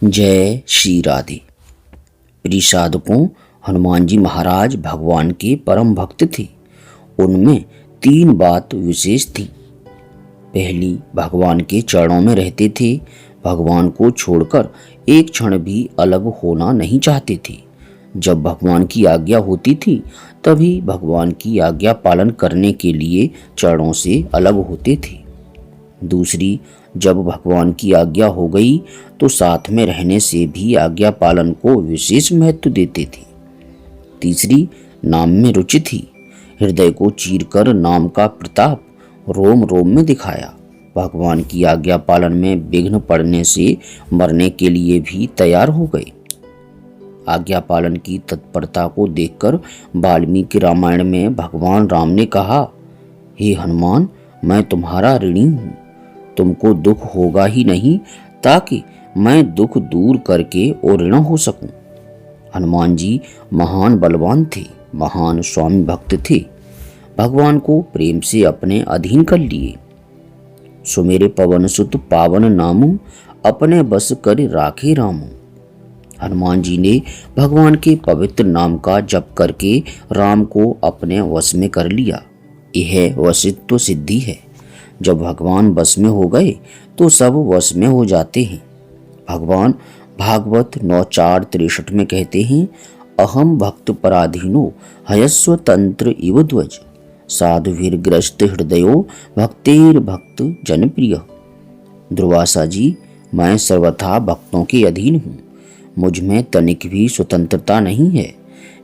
जय श्री राधे। प्रिय साधकों, हनुमान जी महाराज भगवान के परम भक्त थे। उनमें 3 बात विशेष थी। पहली, भगवान के चरणों में रहते थे। भगवान को छोड़कर एक क्षण भी अलग होना नहीं चाहते थे। जब भगवान की आज्ञा होती थी तभी भगवान की आज्ञा पालन करने के लिए चरणों से अलग होते थे। दूसरी, जब भगवान की आज्ञा हो गई तो साथ में रहने से भी आज्ञा पालन को विशेष महत्व देते थे। तीसरी, नाम में रुचि थी। हृदय को चीरकर नाम का प्रताप रोम रोम में दिखाया। भगवान की आज्ञा पालन में विघ्न पड़ने से मरने के लिए भी तैयार हो गए। आज्ञा पालन की तत्परता को देखकर वाल्मीकि रामायण में भगवान राम ने कहा, हे हनुमान, मैं तुम्हारा ऋणी हूँ। तुमको दुख होगा ही नहीं, ताकि मैं दुख दूर करके और ऋण हो सकूं। हनुमान जी महान बलवान थे, महान स्वामी भक्त थे। भगवान को प्रेम से अपने अधीन कर लिए। सुमेरे पवन सुत पावन नामु, अपने बस कर राखे रामु। हनुमान जी ने भगवान के पवित्र नाम का जप करके राम को अपने वश में कर लिया। यह वशित्व सिद्धि है। जब भगवान वश में हो गए तो सब वश में हो जाते हैं। भगवान भागवत 9:4-63 में कहते हैं, अहम भक्त पराधीनो हयस्व तंत्र इव ध्वज, साधुभिर्ग्रस्त हृदयो भक्तेर भक्त जनप्रिय। दुर्वासा जी, मैं सर्वथा भक्तों के अधीन हूँ। मुझ में तनिक भी स्वतंत्रता नहीं है।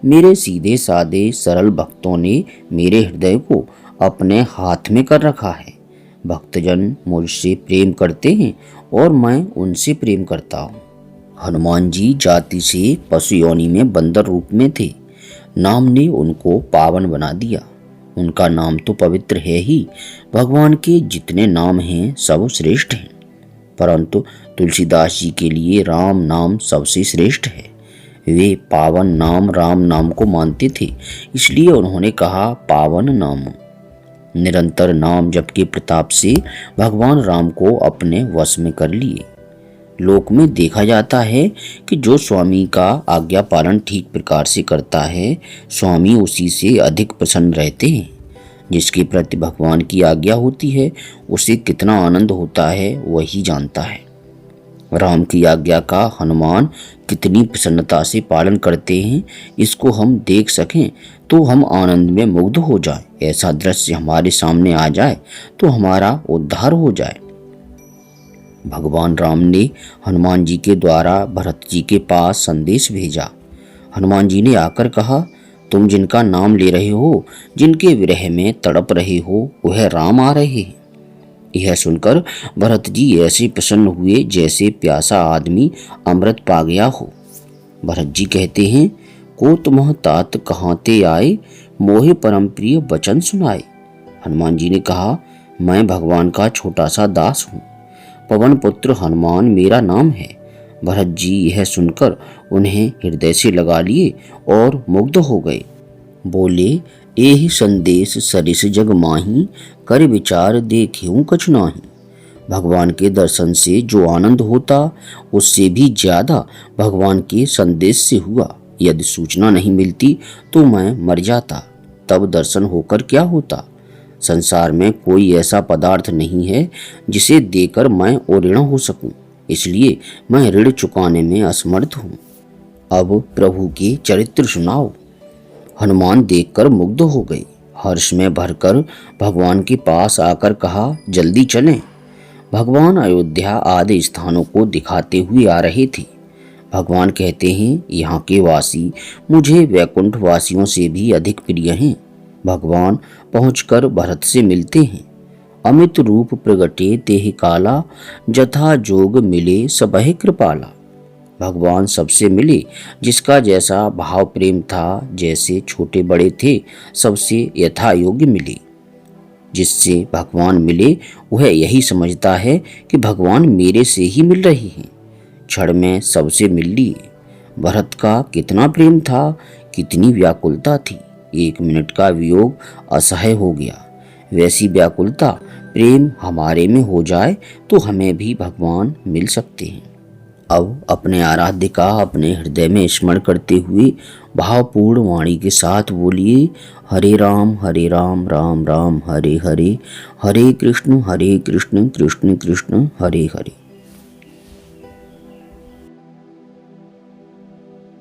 मेरे सीधे साधे सरल भक्तों ने मेरे हृदय को अपने हाथ में कर रखा है। भक्तजन मुझसे प्रेम करते हैं और मैं उनसे प्रेम करता हूँ। हनुमान जी जाति से पशु योनि में बंदर रूप में थे। नाम ने उनको पावन बना दिया। उनका नाम तो पवित्र है ही। भगवान के जितने नाम हैं सब श्रेष्ठ हैं, परंतु तुलसीदास जी के लिए राम नाम सबसे श्रेष्ठ है। वे पावन नाम राम नाम को मानते थे, इसलिए उन्होंने कहा पावन नाम। निरंतर नाम जप के प्रताप से भगवान राम को अपने वश में कर लिए। लोक में देखा जाता है कि जो स्वामी का आज्ञा पालन ठीक प्रकार से करता है, स्वामी उसी से अधिक प्रसन्न रहते हैं। जिसके प्रति भगवान की आज्ञा होती है उसे कितना आनंद होता है वही जानता है। राम की आज्ञा का हनुमान कितनी प्रसन्नता से पालन करते हैं, इसको हम देख सकें तो हम आनंद में मुग्ध हो जाएं। ऐसा दृश्य हमारे सामने आ जाए तो हमारा उद्धार हो जाए। भगवान राम ने हनुमान जी के द्वारा भरत जी के पास संदेश भेजा। हनुमान जी ने आकर कहा, तुम जिनका नाम ले रहे हो, जिनके विरह में तड़प रहे हो, वह राम आ रहे हैं। यह सुनकर भरत जी ऐसे प्रसन्न हुए जैसे प्यासा आदमी अमृत पा गया हो। भरत जी कहते हैं, को तुम तात कहाँ ते आए, मोहे परम प्रिय वचन सुनाए। हनुमान जी ने कहा, मैं भगवान का छोटा सा दास हूँ। पवन पुत्र हनुमान मेरा नाम है। भरत जी यह सुनकर उन्हें हृदय से लगा लिए और मुग्ध हो गए। बोले, एहि संदेश सरिस जग माही, कर विचार देखियो कछु नाही। भगवान के दर्शन से जो आनंद होता उससे भी ज्यादा भगवान के संदेश से हुआ। यदि सूचना नहीं मिलती तो मैं मर जाता, तब दर्शन होकर क्या होता। संसार में कोई ऐसा पदार्थ नहीं है जिसे देकर मैं और ऋण हो सकूं, इसलिए मैं ऋण चुकाने में असमर्थ हूँ। अब प्रभु के चरित्र सुनाओ। हनुमान देखकर मुग्ध हो गए। हर्ष में भरकर भगवान के पास आकर कहा, जल्दी चलें। भगवान अयोध्या आदि स्थानों को दिखाते हुए आ रहे थे। भगवान कहते हैं, यहाँ के वासी मुझे वैकुंठ वासियों से भी अधिक प्रिय हैं। भगवान पहुंचकर भरत से मिलते हैं। अमित रूप प्रगटे तेहि काला, जथा जोग मिले सबहि कृपाला। भगवान सबसे मिले, जिसका जैसा भाव प्रेम था, जैसे छोटे बड़े थे, सबसे यथा योग्य मिले। जिससे भगवान मिले वह यही समझता है कि भगवान मेरे से ही मिल रही हैं। क्षण में सबसे मिल लिए। भरत का कितना प्रेम था, कितनी व्याकुलता थी। 1 मिनट का वियोग असह्य हो गया। वैसी व्याकुलता प्रेम हमारे में हो जाए तो हमें भी भगवान मिल सकते हैं। अब अपने आराध्य का अपने हृदय में स्मरण करते हुए भावपूर्ण वाणी के साथ बोलिए, हरे राम राम राम हरे हरे, हरे कृष्ण कृष्ण कृष्ण हरे हरे।